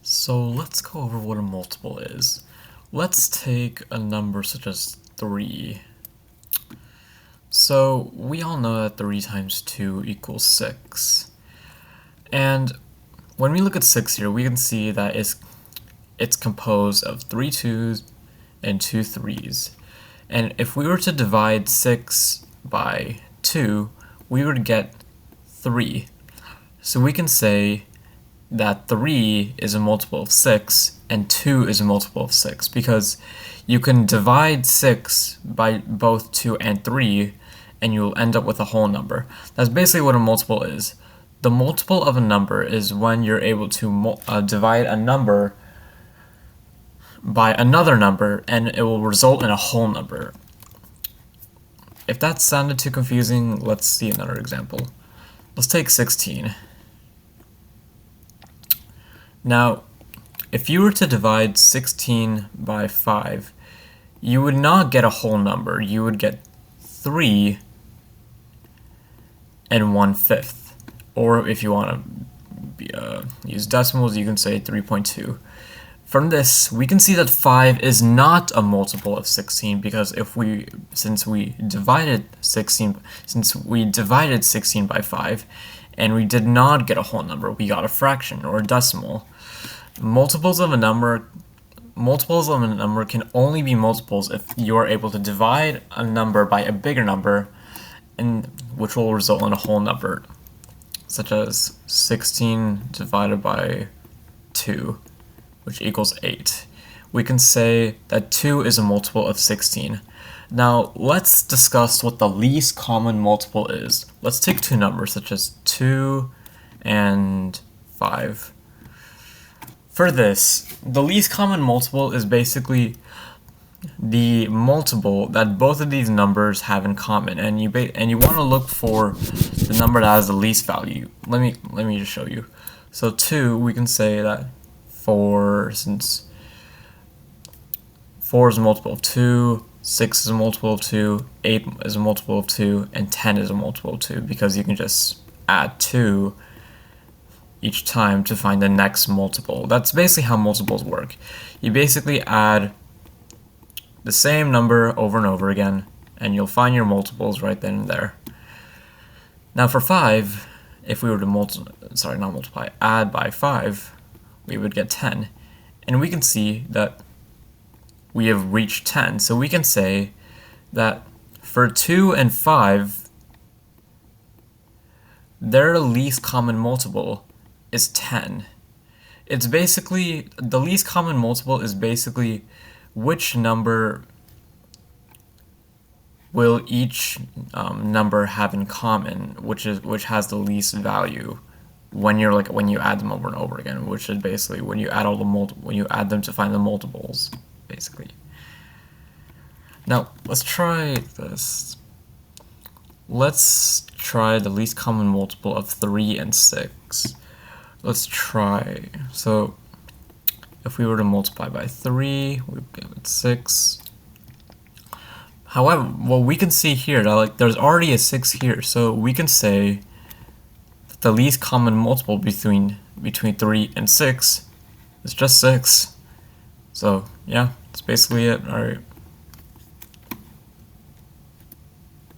So let's go over what a multiple is. Let's take a number such as 3. So we all know that 3 times 2 equals 6. And when we look at 6 here, we can see that it's composed of 3 2's and 2 3's. And if we were to divide 6 by 2, we would get 3. So we can say that 3 is a multiple of 6 and 2 is a multiple of 6 because you can divide 6 by both 2 and 3 and you'll end up with a whole number. That's basically what a multiple is. The multiple of a number is when you're able to divide a number by another number and it will result in a whole number. If that sounded too confusing, let's see another example. Let's take 16. Now, if you were to divide 16 by 5, you would not get a whole number. You would get 3 and 1/5. Or if you want to use decimals, you can say 3.2. From this, we can see that 5 is not a multiple of 16 because since we divided 16 by 5 and we did not get a whole number, we got a fraction or a decimal. Multiples of a number can only be multiples if you are able to divide a number by a bigger number, and which will result in a whole number, such as 16 divided by 2, which equals 8. We can say that 2 is a multiple of 16. Now, let's discuss what the least common multiple is. Let's take two numbers, such as 2 and 5. For this, the least common multiple is basically the multiple that both of these numbers have in common, and you want to look for the number that has the least value. Let me just show you. So 2, we can say that 4, since 4 is a multiple of 2, 6 is a multiple of 2, 8 is a multiple of 2, and 10 is a multiple of 2, because you can just add 2 each time to find the next multiple. That's basically how multiples work. You basically add the same number over and over again, and you'll find your multiples right then and there. Now for 5, if we were to add by 5, we would get 10. And we can see that we have reached 10. So we can say that for 2 and 5, their least common multiple is 10. It's basically, the least common multiple is basically which number will each number have in common, which has the least value when you add them over and over again, which is basically when you add them to find the multiples, basically. Now let's try this. Let's try the least common multiple of 3 and 6. Let's try. So if we were to multiply by 3, we would get 6. However, well, we can see here that there's already a 6 here, so we can say that the least common multiple between 3 and 6 is just 6. So yeah, that's basically it. Alright.